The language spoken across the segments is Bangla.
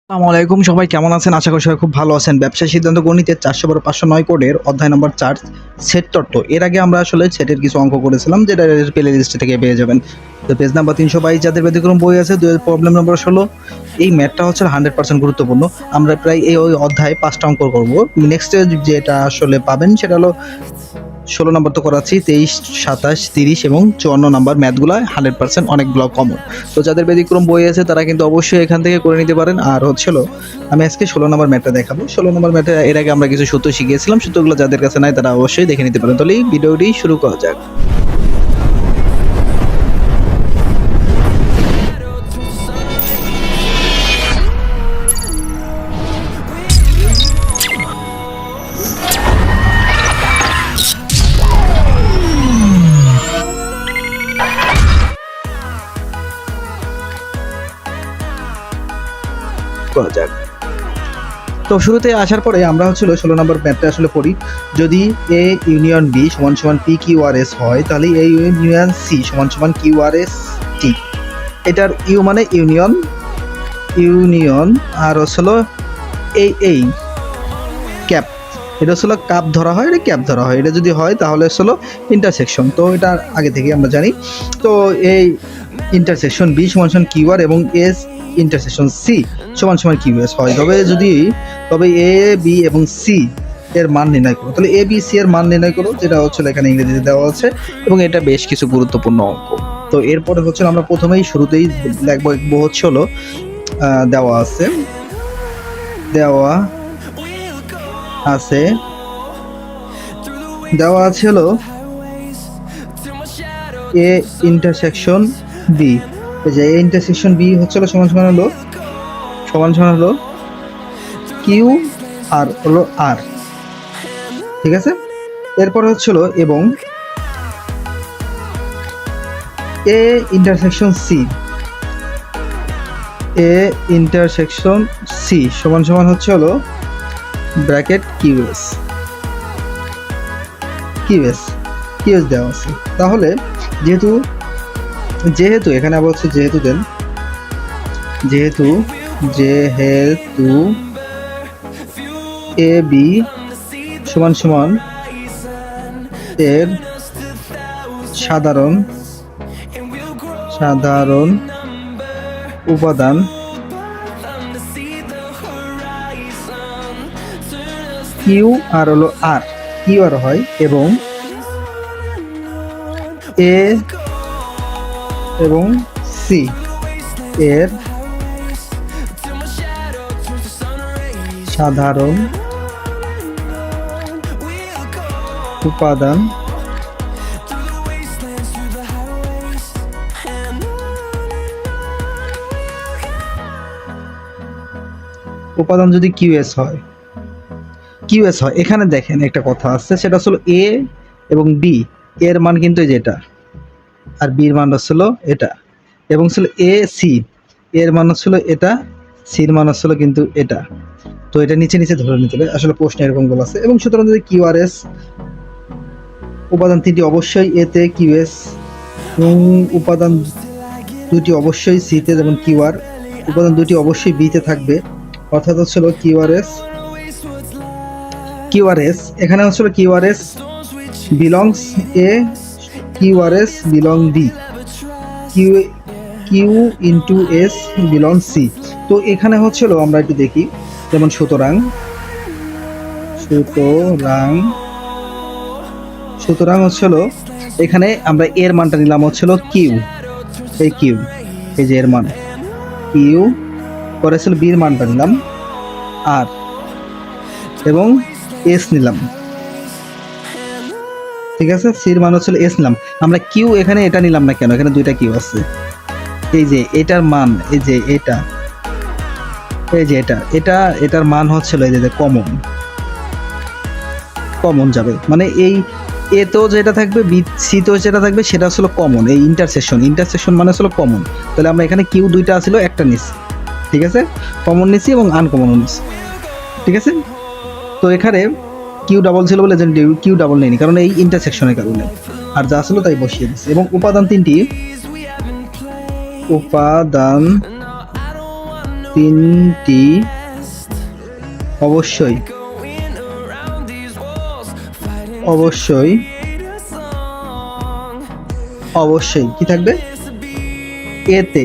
আসসালামু আলাইকুম, সবাই কেমন আছেন? আশা করি সবাই খুব ভালো আছেন। ব্যবসায় সিদ্ধান্ত গণিতের 412-509 কোডের অধ্যায় নম্বর 4 সেট তত্ত্ব। এর আগে আমরা আসলে সেটের কিছু অঙ্ক করেছিলাম, যেটা প্লে লিস্ট থেকে পেয়ে যাবেন। তো পেজ নাম্বার 322 যাদের ব্যতিক্রম বই আছে, প্রবলেম নম্বর 16। এই ম্যাথটা হচ্ছে 100% গুরুত্বপূর্ণ। আমরা প্রায় এই অধ্যায়ে 5টা অঙ্ক করব। নেক্সট যেটা আসলে পাবেন সেটা হলো 16 নম্বর তো করাচ্ছি, 23, 27, 30 এবং 54 নম্বর ম্যাথগুলো 100% অনেকগুলো কমন। তো যাদের ব্যতিক্রম বই আছে তারা কিন্তু অবশ্যই এখান থেকে করে নিতে পারেন। আর হচ্ছিল আমি আজকে 16 নম্বর ম্যাথটা দেখাবো। 16 নম্বর ম্যাথে এর আগে আমরা কিছু সূত্র শিখিয়েছিলাম, সূত্রগুলো যাদের কাছে নাই তারা অবশ্যই দেখে নিতে পারেন। তাহলে এই ভিডিওটি শুরু করা যাক। করা যাক। তো শুরুতে আসার পরে আমরা হচ্ছিল 16 নম্বর ম্যাথটা আসলে পড়ি। যদি এ ইউনিয়ন বি সমান সমান পি কিউ আর এস হয়, তাহলে এ ইউনিয়ন সি সমান সমান কিউ আর এস টি। এটার ইউ মানে ইউনিয়ন, আর হচ্ছিল এই ক্যাপ, এটা হচ্ছিল কাপ ধরা হয়, এটা ক্যাপ ধরা হয়। এটা যদি হয় তাহলে হচ্ছিল ইন্টারসেকশন। তো এটা আগে থেকে আমরা জানি। তো এই ইন্টারসেকশন বি সমান সমান কিউ আর এবং এস ইন্টারসেকশন সি সমান সমান কিউ এস হয়, তবে এ বি এবং সি এর মান নির্ণয় করো। তাহলে এ বি সি এর মান নির্ণয় করো, যেটা হচ্ছে এখানে ইংরেজিতে দেওয়া আছে এবং এটা বেশ কিছু গুরুত্বপূর্ণ অঙ্ক। তো এরপরে হচ্ছে আমরা প্রথমেই শুরুতেই লিখবো হচ্ছে হলো দেওয়া আছে হলো এ ইন্টারসেকশন বি। এই যে এ ইন্টারসেকশন বি হচ্ছে সমান সমান হলো কিউ আর হলো আর, ঠিক আছে। এরপর হচ্ছিল এবং এ ইন্টারসেকশন সি সমান সমান হচ্ছে হলো ব্র্যাকেট কিউএস দেওয়া আছে। তাহলে যেহেতু এখানে আবার হচ্ছে যেহেতু এ বি সমান সমান এর সাধারণ উপাদান কিউ আর হলো আর, কিউ আর হয় এবং এ এবং সি এর সাধারণ উপাদান যদি কিউএস হয়, এখানে দেখেন একটা কথা আছে, সেটা হলো এ এবং বি এর মান কিন্তু যেটা, আর বির মান হচ্ছিল এটা, এবং ছিল এ সি এর মান হচ্ছিল এটা, সির মান হচ্ছিল কিন্তু এটা। তো এটা নিচে ধরে নিতে হবে, আসলে প্রশ্ন এরকম গুলো আছে। এবং সুতরাং যদি কিউ আর এস উপাদান তিনটি অবশ্যই এতে, কিউএস এবং উপাদান দুটি অবশ্যই সিতে, যেমন কিউ আর উপাদান দুটি অবশ্যই বিতে থাকবে, অর্থাৎ হচ্ছিল কিউ আর এস এখানে হচ্ছিল কিউ আর এস বিলংস এ, কিউ আর S belong B, Q into S belong C. তো এখানে হচ্ছিল আমরা একটু দেখি, যেমন সুতরাং হচ্ছিল এখানে আমরা এর মানটা নিলাম হচ্ছিল কিউ, এই যে এর মান কিউ, পরে ছিল বির মানটা নিলাম আর, এবং এস নিলাম, ঠিক আছে। সির মান হচ্ছিল এস নিলাম। আমরা কিউ এখানে এটা নিলাম না কেন? এখানে দুইটা কিউ আছে। এই যে এটার মান, এটার মান হচ্ছিল এই যে কমন যাবে, মানে এই এ তো যেটা থাকবে, বি সি তো যেটা থাকবে সেটা হচ্ছিল কমন। এই ইন্টারসেকশন মানে হচ্ছিল কমন। তাহলে আমরা এখানে কিউ দুইটা ছিল, একটা নিচ্ছি, ঠিক আছে, কমন নিচ্ছি এবং আনকমন নিচ্ছি, ঠিক আছে। তো এখানে কিউ ডাবল ছিল বলে কিউ ডাবল নেই, কারণ এই ইন্টারসেকশনের কারণে, আর যা ছিল তাই বসিয়ে দিচ্ছি। এবং উপাদান তিনটি অবশ্যই অবশ্যই অবশ্যই কি থাকবে? এতে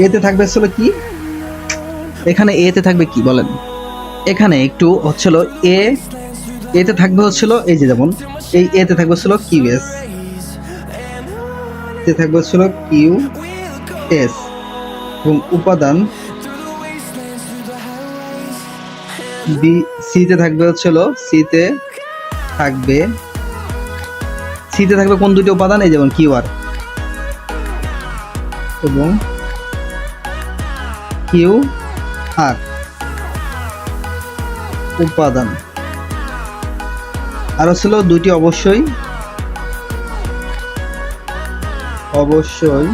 এতে থাকবে হচ্ছিল কি? এখানে এতে থাকবে কি বলেন? এখানে একটু হচ্ছিল এতে থাকবে হচ্ছিল এই যে যেমন এই এতে থাকবে হচ্ছিল কিউএস, এতে থাকবে হচ্ছিল কিউএস এবং উপাদান বি সিতে থাকবে হচ্ছিল সিতে থাকবে কোন দুটি উপাদান? এই যেমন কিউআর এবং কিউ আর উপাদান। আর ছিল দুটি অবশ্যই অবশ্যই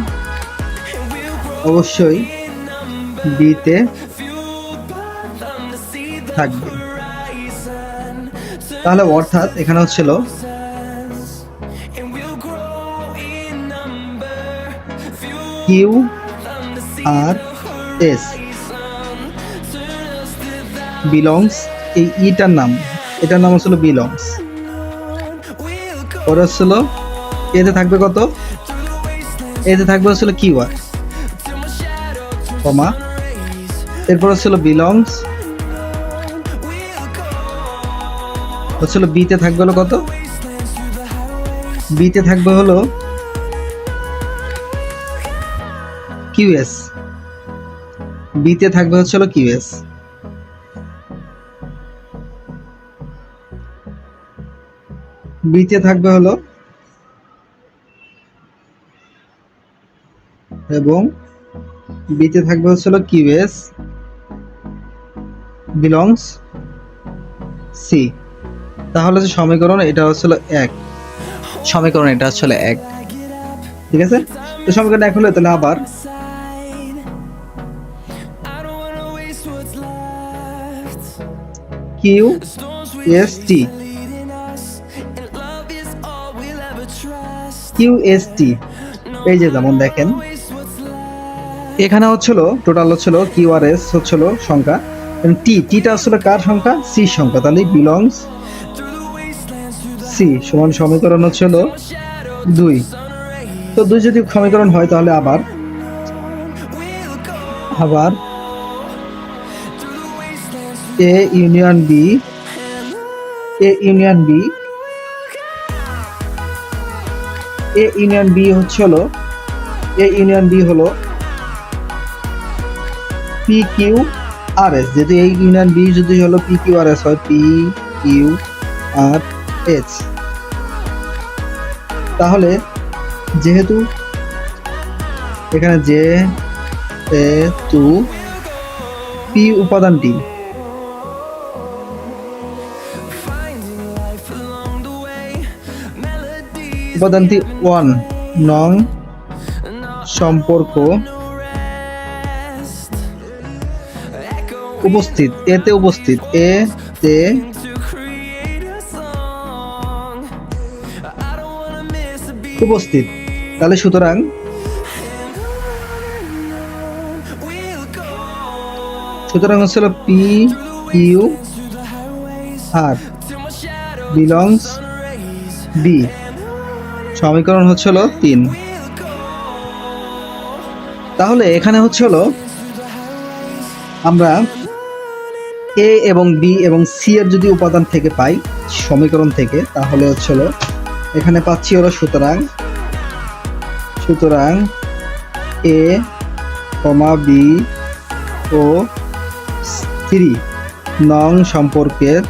অবশ্যই বিতে থাকবে। তাহলে অর্থাৎ এখানে হচ্ছিল কিউ আর এস বিলংস, এই এটার নাম হচ্ছিল বিলংস। পরে হচ্ছিল এতে থাকবে কত? এতে থাকবে হচ্ছিল কিউআর কমা, এরপর হচ্ছিল বিলংস হচ্ছিল বিতে থাকবে হলো কত? বিতে থাকবে হলো কিউএস, বিতে থাকবে হচ্ছিল কিউএস। বিতে থাকবে হলো এবং বিতে থাকবে হচ্ছিল কিউএস বিলংস সি। তাহলে যে সমীকরণ এটা হচ্ছিল 1, সমীকরণ এটা হচ্ছিল 1, ঠিক আছে? তো সমীকরণ 1 হলো, তাহলে আবার কিউ এস টি কিউএসটি, এই যে যেমন দেখেন এখানে হচ্ছিল টোটাল হচ্ছিল কিউআরএস হচ্ছিল সংখ্যা এবং টিটা হচ্ছিল কার সংখ্যা? সি সংখ্যা। তাহলে বিলংস সি সমান সমীকরণ হচ্ছিল 2। তো 2 যদি সমীকরণ হয় তাহলে আবার এ ইউনিয়ন বি হলো পি কিউ আর এস। যদি এই ইউনিয়ন বি যদি হলো পি কিউ আর এস হয়, পি কিউ আর এস, তাহলে যেহেতু এখানে যেহেতু পি উপাদানটি উপাদানটি 1 নং সম্পর্ক উপস্থিত, এতে উপস্থিত তাহলে সুতরাং হচ্ছিল P Q R belongs B, সমীকরণ হচ্ছিল 3। তাহলে এখানে হচ্ছিল আমরা এ এবং বি এবং সি এর যদি উপাদান থেকে পাই সমীকরণ থেকে, তাহলে হচ্ছিল এখানে পাচ্ছি হলো সুতরাং এ কমা বি ও 3 নং সম্পর্কের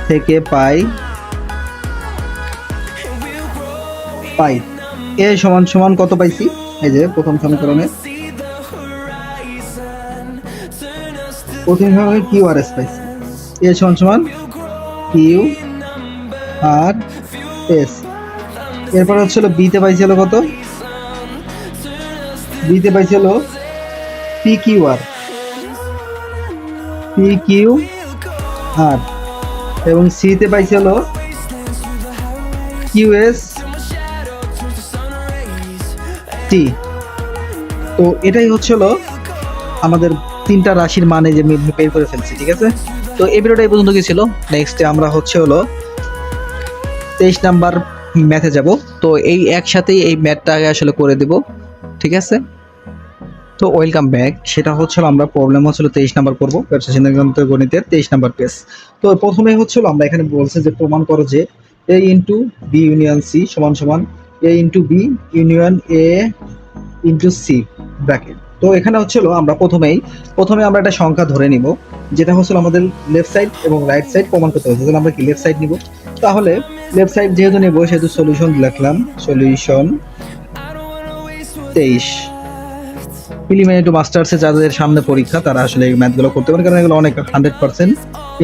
থেকে পাই এ সমান সমান কত পাইছি? এই যে প্রথম সমীকরণে কিউ আর এস পাইছি, এ সমান সমান কিউ আর এস। এরপর হচ্ছিল বিতে পাইছি হলো কত? বিতে পাইছি হলো পি কিউ আর এবং সিতে পাইছি হলো কিউএস টি। তো এটাই হচ্ছিল আমাদের তিনটা রাশির মানে যে বের করে ফেলছি, ঠিক আছে। তো এই ভিডিওটা এই পর্যন্ত কি ছিল। নেক্সটে আমরা হলো 23 নাম্বার ম্যাথে যাব। তো এই একসাথেই এই ম্যাথটা আগে আসলে করে দেব, ঠিক আছে। তো ওয়েলকাম ব্যাক। সেটা হচ্ছিল আমরা প্রবলেম হচ্ছিল 23 নাম্বার করব, ব্যবসা সিদ্ধান্ত গণিতের 23 নাম্বার পেজ। তো প্রথমে হচ্ছিল আমরা এখানে বলছে যে প্রমাণ করো যে a into B union C সমান সমান a into B union a into C bracket. তো এখানে হচ্ছিল আমরা প্রথমে আমরা একটা সংখ্যা ধরে নিব, যেটা হচ্ছিল আমাদের লেফট সাইড এবং রাইট সাইড প্রমাণ করতে হবে। তাহলে আমরা কি লেফট সাইড নিব, তাহলে লেফট সাইড যেহেতু নেব সেহেতু সলিউশন লিখলাম, সলিউশন 23। প্রিলিমিনারি টু মাস্টার্সে যাদের সামনে পরীক্ষা তারা আসলে এই ম্যাথগুলো করতে পারে, কারণ এগুলো অনেক 100%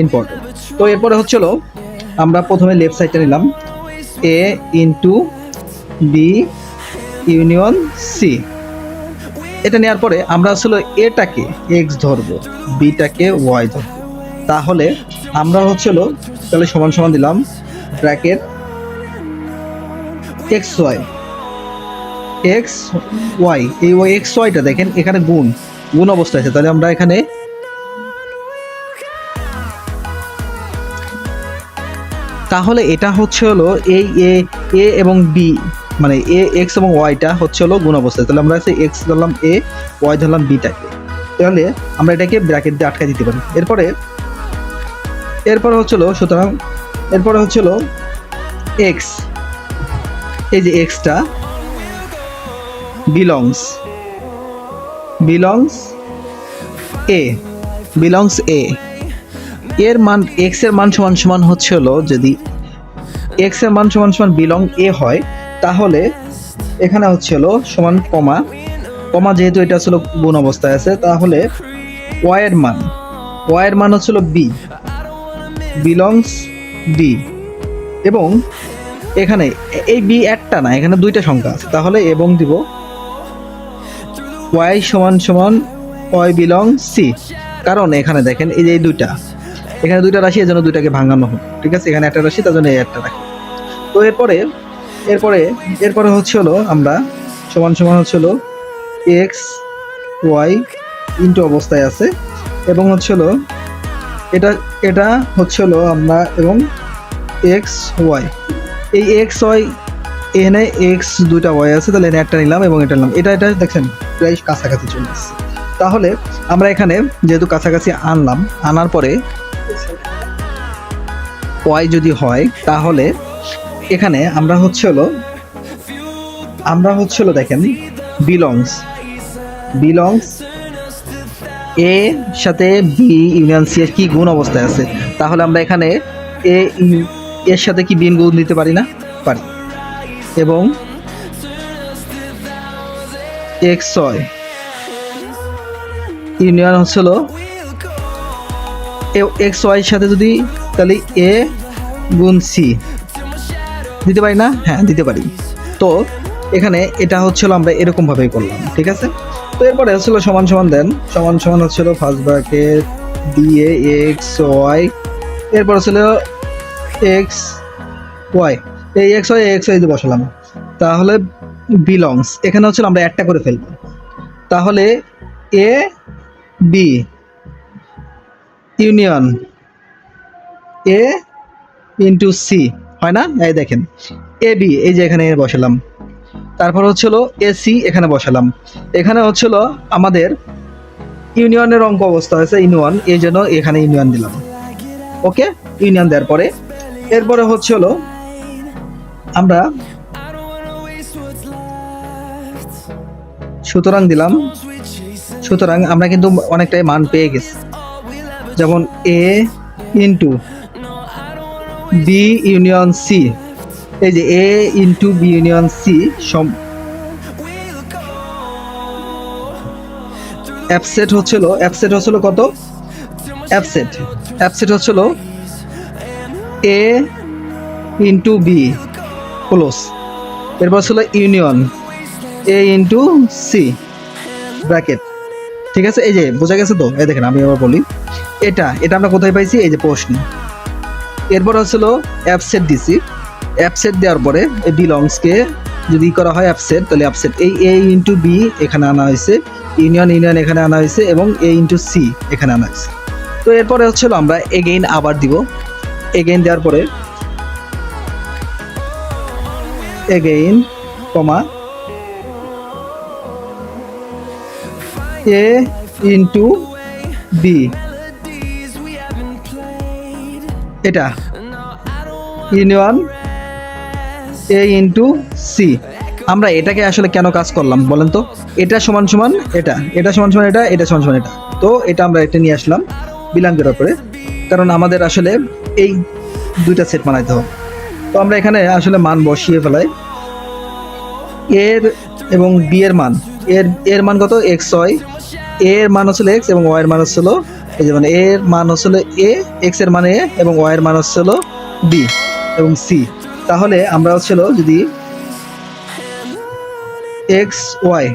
ইম্পর্টেন্ট। তো এরপরে হচ্ছিল আমরা প্রথমে লেফট সাইডটা নিলাম, a into B union C. এটা নেওয়ার পরে আমরা আসলে এটাকে এক্স ধরবো, বিটাকে ওয়াই ধরবো। তাহলে আমরা হচ্ছিল তাহলে সমান সমান দিলাম bracket X Y, X Y. এই এক্স ওয়াইটা দেখেন এখানে গুণ অবস্থা আছে, তাহলে আমরা এখানে তাহলে এটা হচ্ছে হলো এই এ এবং বি মানে এ এক্স এবং ওয়াইটা হচ্ছে হলো গুণ অবস্থায়। তাহলে আমরা এক্স ধরলাম এ, ওয়াই ধরলাম বিটাকে, তাহলে আমরা এটাকে ব্র্যাকেট দিয়ে আটকে দিতে পারি। এরপরে হচ্ছিল সুতরাং এরপরে হচ্ছিল এক্স, এই যে এক্সটা বিলংস এ এর মান এক্স এর মান সমান সমান হচ্ছে হলো যদি এক্স এর মান সমান সমান বিলং এ হয়, তাহলে এখানে হচ্ছে হলো সমান কমা যেহেতু এটা ছিল গুণ অবস্থায় আছে, তাহলে ওয়াই এর মান হচ্ছিল বি, বিলংস বি। এবং এখানে এই বি একটা না, এখানে দুইটা সংখ্যা আছে, তাহলে এবং দিব ওয়াই সমান সমান ওয়াই বিলং সি। কারণ এখানে দেখেন এই যে এখানে দুইটা রাশি, এর জন্য দুইটাকে ভাঙানো হবে, ঠিক আছে। এখানে একটা রাশি, তার জন্য এই একটা রাখি। তো এরপরে হচ্ছে হলো আমরা সমান সমান হচ্ছে হলো এক্স ওয়াই ইন্টু অবস্থায় আছে, এবং হচ্ছে হলো এটা হচ্ছে হলো আমরা এবং এক্স ওয়াই, এই এক্স ওয়াই এখানে এক্স দুইটা ওয়াই আছে, তাহলে এখানে একটা নিলাম এবং এটা নিলাম। এটা দেখছেন প্রায় কাছাকাছি চলে আসছে। তাহলে আমরা এখানে যেহেতু কাছাকাছি আনার পরে ওয়াই যদি হয়, তাহলে এখানে আমরা হচ্ছে হলো দেখেন বিলংস এ সাথে বি ইউনিয়ন সি এর কি গুণ অবস্থায় আছে, তাহলে আমরা এখানে এর সাথে কি বিন গুণ দিতে পারি না, পারি। এবং এক্স ওয়াই ইউনিয়ন হচ্ছিল এক্স ওয়াই এর সাথে যদি তাহলে এ গুণ সি দিতে পারি না, হ্যাঁ দিতে পারি। তো এখানে এটা হচ্ছিল আমরা এরকম ভাবেই করলাম, ঠিক আছে। তো এরপরে হচ্ছিল সমান সমান হচ্ছিল ফার্স্ট ব্র্যাকেট দিয়ে এক্স ওয়াই, এরপর হচ্ছিল এক্স ওয়াই, এই এক্স ওয়াই দিয়ে বসালাম। তাহলে বিলংস এখানে হচ্ছিল আমরা একটা করে ফেলবো, তাহলে A B union A into C হয় না, এই দেখেন এ বি এই যে এখানে বসালাম, তারপর হচ্ছিল এ সি এখানে বসালাম। এখানে হচ্ছিল আমাদের ইউনিয়নের অঙ্ক অবস্থা আছে ইউনিয়ন, এই জন্য এখানে ইউনিয়ন দিলাম। ওকে, ইউনিয়ন দেওয়ার পরে এরপরে হচ্ছিল আমরা সুতরাং দিলাম, সুতরাং আমরা কিন্তু অনেকটাই মান পেয়ে গেছি। যেমন এ ইন্টু বি ইউনিয়ন সি, এই যে এ ইন্টু বি ইউনিয়ন সি অ্যাপসেট হচ্ছিল কত, অ্যাপসেট হচ্ছিল এ ইন্টু বি ক্লোজ, এরপর ছিল union A into C bracket, ঠিক আছে। এই যে বোঝা গেছে তো, এই দেখেন আমি আবার বলি, এটা আমরা কোথায় পাইছি, এই যে প্রশ্ন। এরপর হচ্ছিল অ্যাপসেট দিছি, অ্যাপসেট দেওয়ার পরে এই বিলংসকে যদি করা হয় অ্যাপসেট, তাহলে অ্যাপসেট এই এ ইন্টু বি এখানে আনা হয়েছে, ইউনিয়ন ইউনিয়ন এখানে আনা হয়েছে এবং এ ইন্টু সি এখানে আনা হয়েছে। তো এরপরে হচ্ছিল আমরা এগেইন আবার দিব, এগেইন দেওয়ার পরে এগেইন কমা এ ইন্টু বি, এটা ইউনিয়ন এ ইন্টু সি। আমরা এটাকে আসলে কেন কাজ করলাম বলেন তো? এটা সমান সমান এটা, এটা সমান সমান এটা, এটা সমান সমান এটা। তো এটা আমরা এটা নিয়ে আসলাম বিলাঙ্গের উপরে, কারণ আমাদের আসলে এই দুইটা সেট বানাইতে হবে। তো আমরা এখানে আসলে মান বসিয়ে ফেলাই, এর এবং বি এর মান, এর মান কত এক্স হয়, এর মান হচ্ছিল এক্স এবং ওয়াই এর মান হচ্ছিল এই যে মানে এর মান হচ্ছিল এ, এক্স এর মান এ এবং ওয়াই এর মান হচ্ছিল বি এবং সি। তাহলে আমরা হচ্ছিল যদি X Y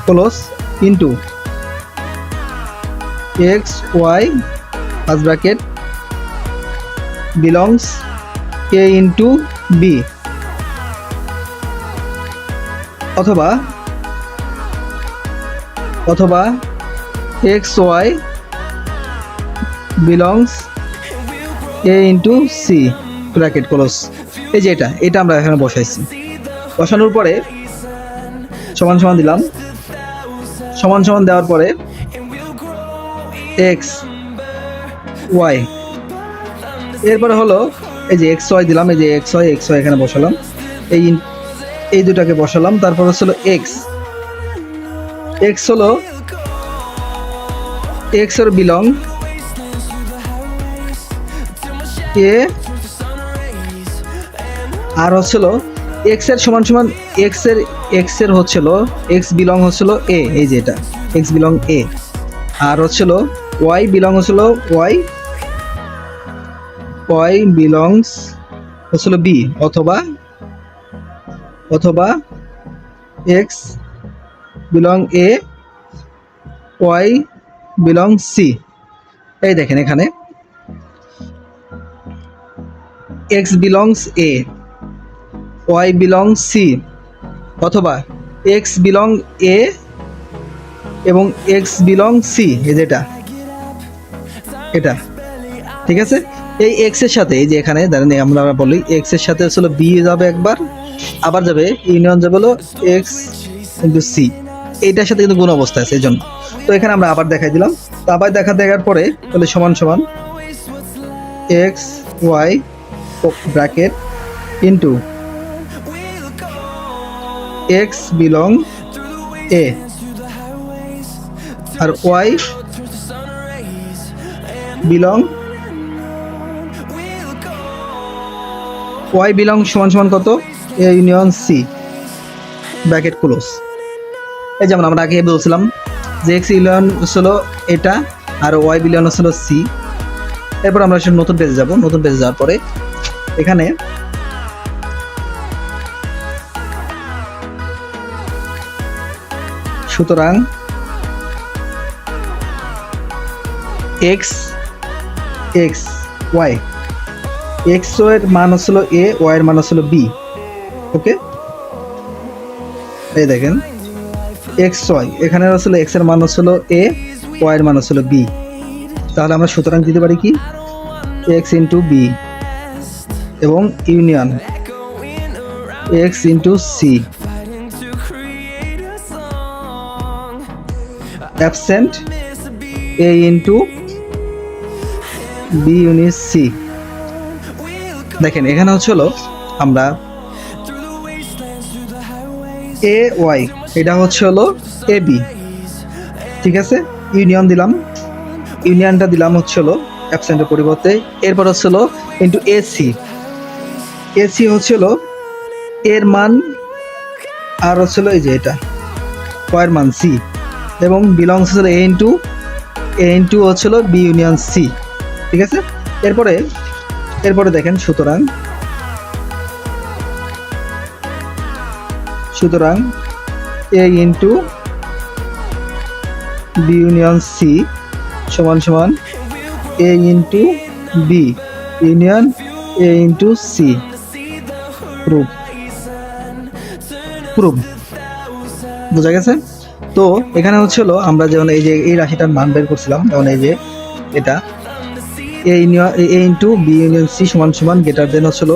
close into X Y first bracket belongs A into B, অথবা অথবা X Y belongs A into C bracket close. এই যে এটা আমরা এখানে বসাইছি। বসানোর পরে সমান সমান দিলাম, সমান সমান দেওয়ার পরে এক্স ওয়াই, এরপরে হলো এই যে এক্স ওয়াই দিলাম, এই যে এক্স ওয়াই এখানে বসালাম, এই দুটাকে বসালাম। তারপর হলো এক্স হলো এক্স এর বিলং এ, আর হচ্ছিল এক্স এর সমান সমান এক্স এর হচ্ছিল এক্স বিলং হচ্ছিল এ, এই যে এটা এক্স বিলং এ, আর হচ্ছিল ওয়াই বিলং হচ্ছিল ওয়াই বিলংস হচ্ছিল বি, অথবা x belong A Y belong C. এই দেখেন এখানে x belongs A Y belong C, অথবা এক্স বিলং এ এবং এক্স বিলং সি, এই যেটা এটা ঠিক আছে। এই এক্স এর সাথে এই যে এখানে ধরেন আমরা বলি এক্স এর সাথে হলো বি যাবে একবার, আবার যাবে ইউনিয়ন যাবে হলো এক্স ইন্টু সি, এইটার সাথে কিন্তু গুণ অবস্থা আছে এই জন্য। তো এখানে আমরা আবার দেখাই দিলাম। তো আবার দেখার পরে তাহলে সমান সমান X Y bracket into X belong A আর ওয়াই বিলং সমান সমান কত A union C bracket close. এই যেমন আমরা আগে বলছিলাম যে এক্স ইউনিয়ন হলো এটা আর ওয়াই বিলন হলো সি। এরপর আমরা নতুন পেজে যাব, নতুন পেজে যাওয়ার পরে এখানে সুতরাং এক্স ওয়াই, এক্স এর মান হচ্ছিল এ, ওয়াই এর মান হচ্ছিল বি। ওকে, এই দেখেন এক্স ওয়াই এখানে হচ্ছিল এক্স এর মান হচ্ছিল এ, ওয়াই এর মান হচ্ছিল বি। তাহলে আমরা সুতরাং দিতে পারি কি এক্স ইন্টু বি এবং union X into C absent A into B unit C. দেখেন এখানে হচ্ছিল আমরা এ ওয়াই এটা হলো এ বি, ঠিক আছে। ইউনিয়ন দিলাম, ইউনিয়নটা দিলাম হলো অ্যাবসেন্টের পরিবর্তে। এরপর হচ্ছিল ইন্টু এসি হচ্ছিল এর মান আর হচ্ছিল এই যে এটা ওয়াই এর মান সি এবং বিলংস হচ্ছিল এ ইন্টু হচ্ছিল বি ইউনিয়ন সি, ঠিক আছে। এরপরে দেখেন সুতরাং A into B union C সমান সমান A into B union A into C proof. Prove. বোঝা গেছে? তো এখানে হচ্ছিল আমরা যেমন এই যে এই রাশিটার মান বের করছিলাম, যেমন এই যে এটা এ ইন্টু বি ইউনিয়ন সি সমান সমান গ্রেটার দেন হচ্ছিল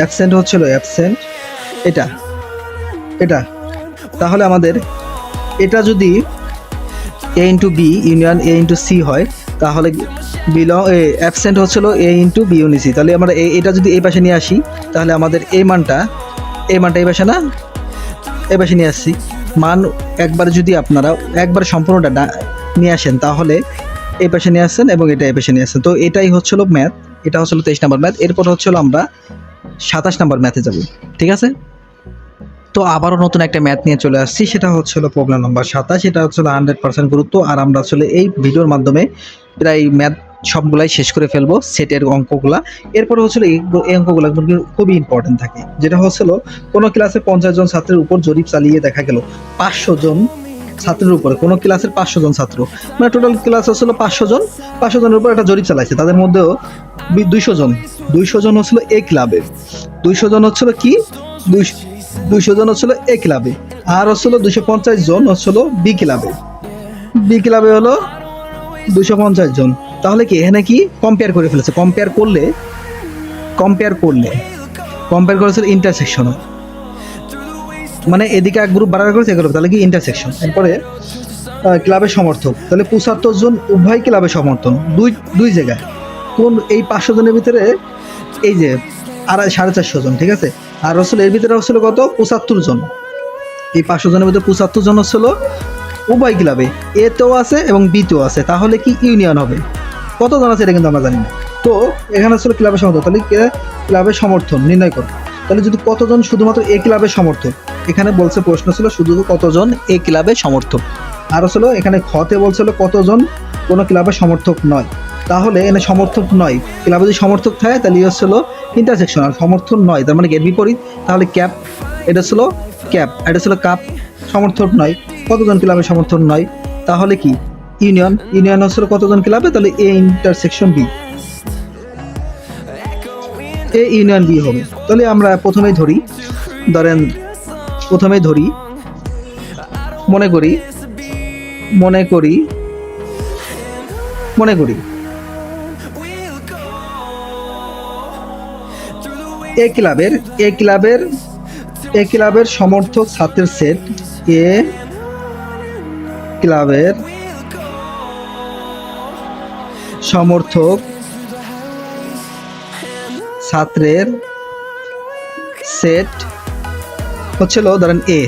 অ্যাবসেন্ট হচ্ছিল অ্যাবসেন্ট এটা এটা। তাহলে আমাদের এটা যদি A into B union A into C হয়, তাহলে অ্যাবসেন্ট হচ্ছিল A into B union C. তাহলে আমরা এটা যদি এই পাশে নিয়ে আসি, তাহলে আমাদের এই মানটা এই পাশে না, এই পাশে নিয়ে আসছি। মান একবার যদি আপনারা একবার সম্পূর্ণটা নিয়ে আসেন, তাহলে এই পাশে নিয়ে আসছেন এবং এটা এই পাশে নিয়ে আসছেন। তো এটাই হচ্ছিল ম্যাথ, এটা হচ্ছিল 23 নম্বর ম্যাথ। এরপর হচ্ছিল আমরা 27 নম্বর ম্যাথে যাব। ঠিক আছে? তো আবারও নতুন একটা ম্যাথ নিয়ে চলে আসছি, সেটা হচ্ছিল প্রবলেম নাম্বার 27। এটা হচ্ছিল 100% গুরুত্ব, আর আমরা আসলে এই ভিডিওর মাধ্যমে প্রায় ম্যাথ সবগুলাই শেষ করে ফেলবো, সেটের অঙ্কগুলা। এরপরে হচ্ছিল এই অঙ্কগুলো খুবই ইম্পর্টেন্ট থাকে, যেটা হচ্ছিল কোনো ক্লাসে 50 জন ছাত্রের উপর জরিপ চালিয়ে দেখা গেল 500 জন ছাত্রের উপরে, কোনো ক্লাসের 500 জন ছাত্র, মানে টোটাল ক্লাস হচ্ছিল 500 জনের উপর একটা জরিপ চালাইছে। তাদের মধ্যেও 200 জন হচ্ছিল এ ক্লাবে, 200 জন হচ্ছিল কি 200 জন হচ্ছিল এ ক্লাবে, আর হচ্ছিল 250 জন হচ্ছিল বি ক্লাবে। বি ক্লাবে হলো 250 জন। তাহলে কি এখানে কি কম্পেয়ার করে ফেলেছে, কম্পেয়ার করেছিল ইন্টারসেকশন, মানে এদিকে এক গ্রুপ বাড়ার করেছে এগুলো, তাহলে কি ইন্টারসেকশন। এরপরে ক্লাবের সমর্থক, তাহলে 75 জন উভয় ক্লাবের সমর্থন দুই জায়গায়। কোন এই 500 জনের ভিতরে এই যে 450 জন, ঠিক আছে, আর হচ্ছিল এর ভিতরে হচ্ছিল কত 75 জন। এই 500 জনের ভিতরে 75 জন হচ্ছিল উভয় ক্লাবে, এতেও আছে এবং বিতেও আছে। তাহলে কি ইউনিয়ন হবে? কতজন আছে এটা কিন্তু আমরা জানি না। তো এখানে হচ্ছিল ক্লাবের সমর্থন, তাহলে ক্লাবের সমর্থন নির্ণয় করো। তাহলে যদি কতজন শুধুমাত্র এ ক্লাবের সমর্থক, এখানে বলছে প্রশ্ন ছিল শুধু কতজন এ ক্লাবের সমর্থক, আর হচ্ছিল এখানে খতে বলছিল কতজন কোনো ক্লাবের সমর্থক নয়। তাহলে এখানে সমর্থক নয়, ক্লাবে যদি সমর্থক থাকে তাহলে হচ্ছিল ইন্টারসেকশন, আর সমর্থন নয় তার মানে এর বিপরীত। তাহলে ক্যাপ, এটা ছিল ক্যাপ, এটা ছিল কাপ, সমর্থক নয়। কতজন ক্লাবের সমর্থন নয়, তাহলে কি ইউনিয়ন হচ্ছিল কতজন ক্লাবে, তাহলে A intersection B, A union B হবে। তাহলে আমরা প্রথমেই ধরি মনে করি এ ক্লাবের সমর্থক ছাত্রের সেট, এ ক্লাবের সমর্থক ছাত্রের সেট হচ্ছিল ধরেন এ,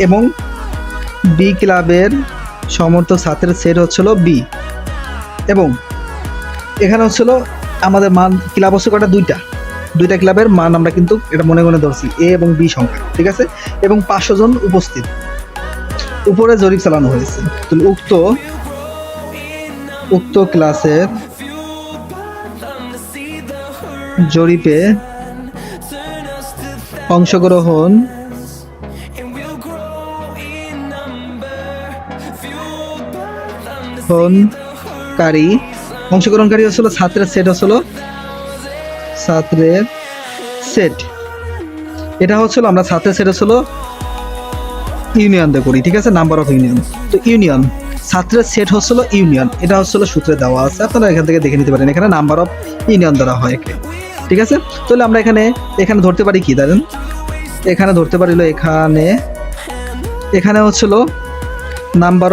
এবং বি ক্লাবের সমর্থক ছাত্রের সেট হচ্ছিল বি। এবং এখানে হচ্ছিল আমাদের মান ক্লাব হচ্ছে কটা, দুইটা ক্লাবের মান আমরা কিন্তু এটা মনে ধরছি, এ এবং বি সংখ্যা, ঠিক আছে। এবং 500 জন উপস্থিত, উপরে জরিপ চালানো হয়েছে। তাহলে উক্ত ক্লাসের জরিপে অংশগ্রহণকারী হচ্ছিল ছাত্রের সেট, এটা হচ্ছিল আমরা ছাত্রের সেট হচ্ছিল ইউনিয়ন দিয়ে করি, ঠিক আছে, নাম্বার অফ ইউনিয়ন। তো ইউনিয়ন ছাত্রের সেট হচ্ছিল ইউনিয়ন, এটা হচ্ছিল সূত্রে দেওয়া আছে, আপনারা এখান থেকে দেখে নিতে পারেন। এখানে নাম্বার অফ ইউনিয়ন ধরা হয়, ঠিক আছে। তাহলে আমরা এখানে ধরতে পারি কি দাঁড়ান, এখানে ধরতে পারিল এখানে হচ্ছিল নাম্বার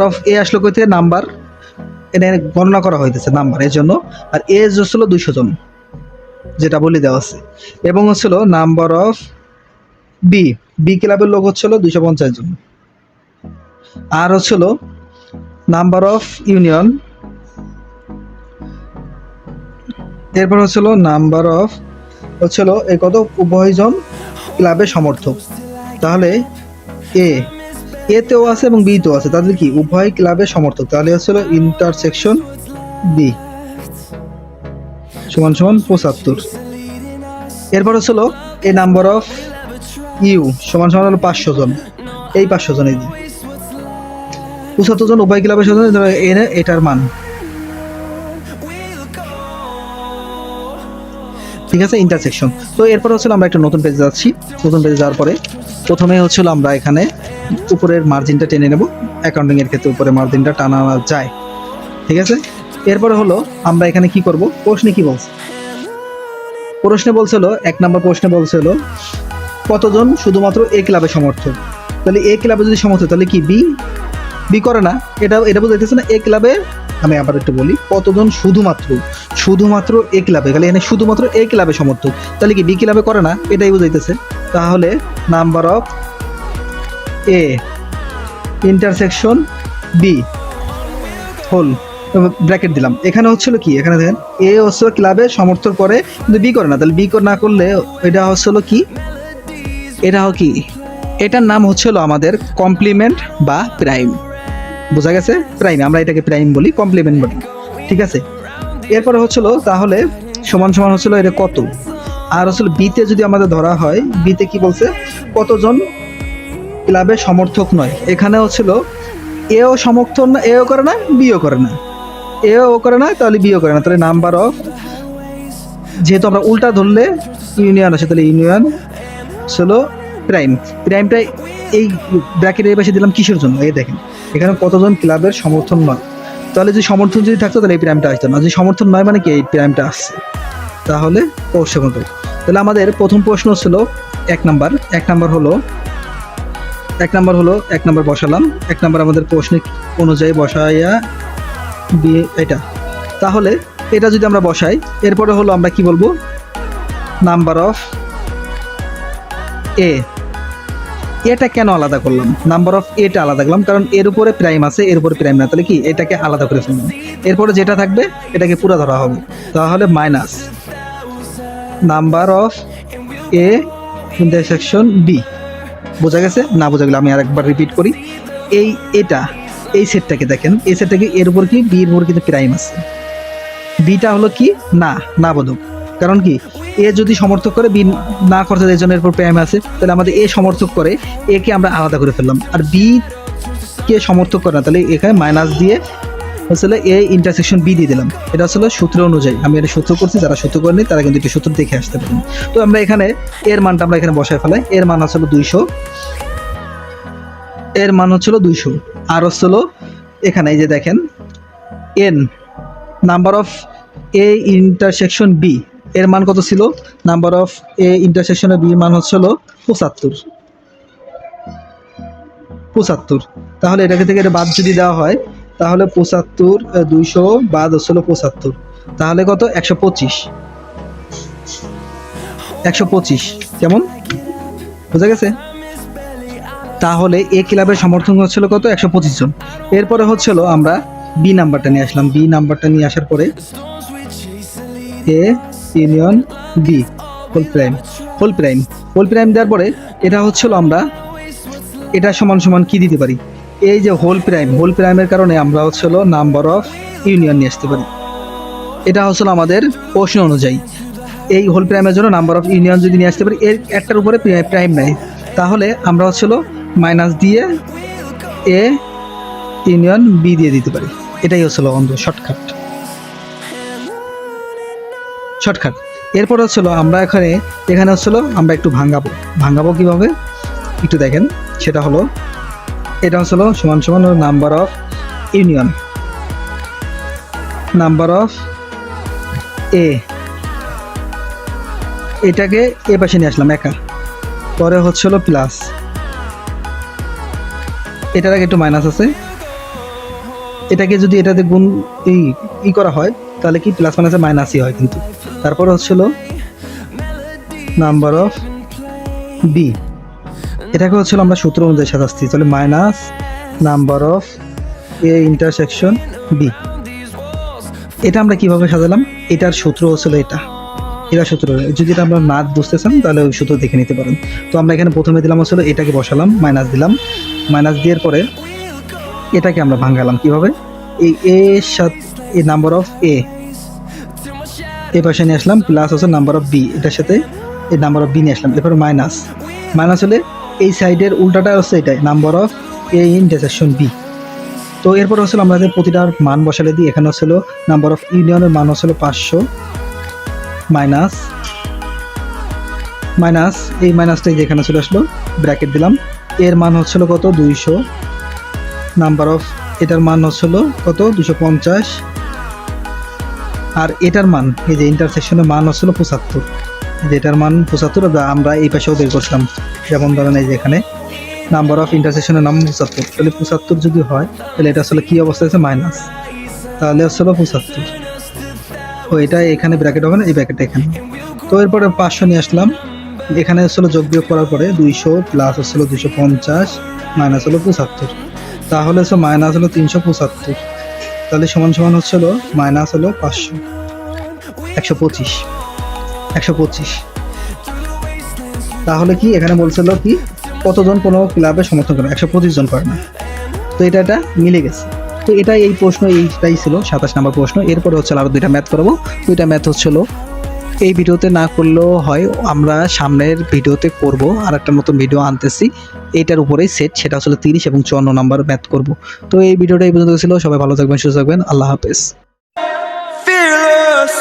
অফ এ আসলো কই থেকে, নাম্বার এটা গণনা করা হইতেছে নাম্বার এর জন্য, আর এ হচ্ছিল 200 জন যেটা বলে দেওয়া আছে। এবং হচ্ছিল নাম্বার অফ বি ক্লাবের লোক হচ্ছিল 250 জন, আর হচ্ছিল নাম্বার অফ ইউনিয়ন, এরপর হচ্ছিল নাম্বার অফ হচ্ছিল এই কত উভয়জন ক্লাবের সমর্থক। তাহলে এতেও আছে এবং বিতেও আছে, তাদের কি উভয় ক্লাবের সমর্থক, তাহলে হচ্ছিল ইন্টারসেকশন বি সমান 75। এরপর হচ্ছিল এই নাম্বার অফ ইউ সমান হলো 500 জন, এই 500 জন এই 75 জন উভয় ক্লাবের সাথে এটার মান ঠিক আছে, ইন্টারসেকশন। তো এরপর হচ্ছিল আমরা একটা নতুন পেজে যাচ্ছি। নতুন পেজে যাওয়ার পরে প্রথমে হচ্ছিল আমরা এখানে উপরের মার্জিনটা টেনে নেব। অ্যাকাউন্টিংয়ের ক্ষেত্রে উপরে মার্জিনটা টানা যায়, ঠিক আছে। এরপরে হলো আমরা এখানে কি করব, প্রশ্নে কি বলছে, প্রশ্নে বলছিল 1 নম্বর প্রশ্নে বলছিল কতজন শুধুমাত্র এ ক্লাবে সমর্থক। তাহলে এ ক্লাবে যদি সমর্থক তাহলে কি বি, বি করে না, এটা বুঝাইতেছে না। এ ক্লাবে, আমি আবার একটু বলি, কতজন শুধুমাত্র এ ক্লাবে, তাহলে এখানে শুধুমাত্র এ ক্লাবে সমর্থক, তাহলে কি বি ক্লাবে করে না, এটাই বুঝাইতেছে। তাহলে number of A intersection B whole bracket দিলাম। এখানে হচ্ছিল কি, এখানে দেখেন এ হচ্ছে ক্লাবে সমর্থন করে কিন্তু বি করে না, তাহলে বি না করলে এটা হচ্ছিল কি, এটার নাম হচ্ছিল আমাদের কমপ্লিমেন্ট বা প্রাইম। বোঝা গেছে, প্রাইম, আমরা এটাকে প্রাইম বলি, কমপ্লিমেন্ট বলি, ঠিক আছে। এরপরে হচ্ছিল তাহলে সমান সমান হচ্ছিল এটা কত, আর হচ্ছিল বিতে যদি আমাদের ধরা হয়, বিতে কি বলছে, কতজন ক্লাবের সমর্থক নয়। এখানে হচ্ছিল এও সমর্থন না, এও করে না, বিও করে না, এও করে না, তাহলে বিও করে না, তাহলে নাম্বার অফ, যেহেতু আমরা উল্টা ধরলে ইউনিয়ন আছে, তাহলে ইউনিয়ন হলো প্রাইম। প্রাইমটা এই ব্র্যাকেটের এই পাশে দিলাম কিসের জন্য, এই দেখেন এখানে কতজন ক্লাবের সমর্থন নয়, তাহলে যদি সমর্থন যদি থাকতো তাহলে এই প্রাইমটা আসতো না, যদি সমর্থন নয় মানে কি এই প্রাইমটা আসছে, তাহলে অবশ্যই করতো। তাহলে আমাদের প্রথম প্রশ্ন ছিল 1 নাম্বার, 1 নাম্বার হলো 1 নাম্বার বসালাম, 1 নাম্বার আমাদের প্রশ্ন অনুযায়ী বসাইয়া দিয়ে এটা, তাহলে এটা যদি আমরা বসাই, এরপরে হলো আমরা কি বলবো, নাম্বার অফ এ, এটা কেন আলাদা করলাম, নাম্বার অফ এটা আলাদা করলাম কারণ এর উপরে প্রাইম আছে, এর উপরে প্রাইম না, তাহলে কি এটাকে আলাদা করে ফেললাম। এরপরে যেটা থাকবে এটাকে পুরো ধরা হবে, তাহলে minus number of A intersection B. বোঝা গেছে, না বোঝা গেলে আমি আরেকবার রিপিট করি। এই সেটটাকে দেখেন, এই সেটটাকে এর উপর কি বি এর উপর কিন্তু প্রাইম আছে, বিটা হলো কি না বোধক, কারণ কি এ যদি সমর্থক করে বি না করতে, এই জন্য এর উপর প্রাইম আছে, তাহলে আমাদের এ সমর্থক করে, এ কে আমরা আলাদা করে ফেললাম, আর বি কে সমর্থক করে না, তাহলে এখানে মাইনাস দিয়ে আসলে এ ইন্টারসেকশন বি দিয়ে দিলাম। এটা আসলে সূত্র অনুযায়ী, আমি এটা সূত্র করছি, যারা সূত্র করেনি তারা কিন্তু এটা সূত্র দেখে আসতে পারেন। তো আমরা এখানে এর মানটা আমরা এখানে বসায় ফেলাই, এর মান হচ্ছিল 200, এর মান হচ্ছিল 200, আর হচ্ছিল এখানে এই যে দেখেন N number of A intersection B, এর মান কত ছিল, নাম্বার অফ এ ইন্টারসেকশনের বি মান হচ্ছিল 75। তাহলে এটাকে থেকে এটা বাদ যদি দেওয়া হয়, তাহলে 75 200 বাদ হচ্ছিল 75, তাহলে কত 125 কেমন, বোঝা গেছে। তাহলে এ ক্লাবের সমর্থন হচ্ছিল কত, 125 জন। এরপরে হচ্ছিল আমরা বি নাম্বারটা নিয়ে আসলাম, বি নাম্বারটা নিয়ে আসার পরে A union B whole prime দেওয়ার পরে এটা হচ্ছিল আমরা এটা সমান সমান কি দিতে পারি, এই যে হোল প্রাইমের কারণে আমরা হচ্ছিল নাম্বার অফ ইউনিয়ন নিয়ে আসতে পারি। এটা হচ্ছিল আমাদের প্রশ্ন অনুযায়ী, এই হোল প্রাইমের জন্য নাম্বার অফ ইউনিয়ন যদি নিয়ে আসতে পারি, এর একটার উপরে প্রাইম নাই, তাহলে আমরা হচ্ছিল মাইনাস দিয়ে এ ইউনিয়ন বি দিয়ে দিতে পারি। এটাই হচ্ছিল আমাদের শর্টকাট। এরপর হচ্ছিল আমরা এখানে হচ্ছিল আমরা একটু ভাঙাবো কিভাবে একটু দেখেন, সেটা হলো এটা হচ্ছিল সমান সমান number of union, number of A, এটাকে এ পাশে নিয়ে আসলাম একা, পরে হচ্ছিল প্লাস, এটার আগে একটু মাইনাস আছে, এটাকে যদি এটাতে গুণ ই করা হয় তাহলে কি প্লাস মাইনাসে মাইনাসই হয় কিন্তু। তারপর হচ্ছিল নাম্বার অফ বি, এটাকে হচ্ছিল আমরা সূত্র অনুযায়ী সাজাচ্ছি, তাহলে minus number of A intersection B. এটা আমরা কিভাবে সাজালাম, এটার সূত্র হচ্ছিল এটা সূত্র, যদি এটা আমরা না বুঝতে চান তাহলে ওই সূত্র দেখে নিতে পারেন। তো আমরা এখানে প্রথমে দিলাম হচ্ছিল এটাকে বসালাম, মাইনাস দিলাম, মাইনাস দেওয়ার পরে এটাকে আমরা ভাঙালাম কিভাবে, এই এর সাথে এই নাম্বার অফ এ পাশে নিয়ে আসলাম, প্লাস হচ্ছে নাম্বার অফ বি, এটার সাথে এই নাম্বার অফ বি নিয়ে আসলাম, এরপর মাইনাস হলে এই সাইডের উল্টাটা হচ্ছে এটাই number of A intersection B. তো এরপর হচ্ছিল আমরা প্রতিটার মান বসালে দিই, এখানে হচ্ছিল নাম্বার অফ ইউনিয়নের মান হচ্ছিল 500 মাইনাস মাইনাস এই মাইনাসটাই যেখানে চলে আসলো, ব্র্যাকেট দিলাম। এর মান হচ্ছিল কত 200, নাম্বার অফ এটার মান হচ্ছিল কত 250, আর এটার মান এই যে ইন্টারসেকশনের মান হচ্ছিল 75, যেটার মান 75 আমরা এই পাশেও বের করছিলাম। যেমন ধরেন এই যে এখানে নাম্বার অফ ইন্টারসেকশনের নাম 75, তাহলে 75 যদি হয় তাহলে এটা আসলে কি অবস্থা আছে মাইনাস, তাহলে হচ্ছিল 75। তো এটা এখানে ব্র্যাকেট হবে না, এই ব্র্যাকেটটা এখানে। তো এরপরে 500 নিয়ে আসলাম, এখানে হচ্ছিল যোগ বিয়োগ করার পরে 200 প্লাস হচ্ছিল 250 মাইনাস হলো 75, তাহলে হচ্ছে মাইনাস হলো 375, তাহলে সমান সমান হচ্ছিল মাইনাস হলো 500, 125। তাহলে কি এখানে বলছিল কি কতজন কোনো ক্লাবে সমর্থন করে, 125 জন করে না। তো এটা মিলে গেছে। তো এটা এই প্রশ্ন এইটাই ছিল 27 নম্বর প্রশ্ন। এরপরে হচ্ছে আরো দুইটা ম্যাথ করবো। দুইটা ম্যাথ হচ্ছিল এই ভিডিওতে না করলেও হয়, আমরা সামনের ভিডিওতে করব, আর একটা নতুন ভিডিও আনতেছি এইটার উপরেই সেট, সেটা আসলে 30 এবং 54 নাম্বার ম্যাথ করব। তো এই ভিডিওটা এই পর্যন্ত ছিল। সবাই ভালো থাকবেন, সুস্থ থাকবেন, আল্লাহ হাফেজ। Fearless.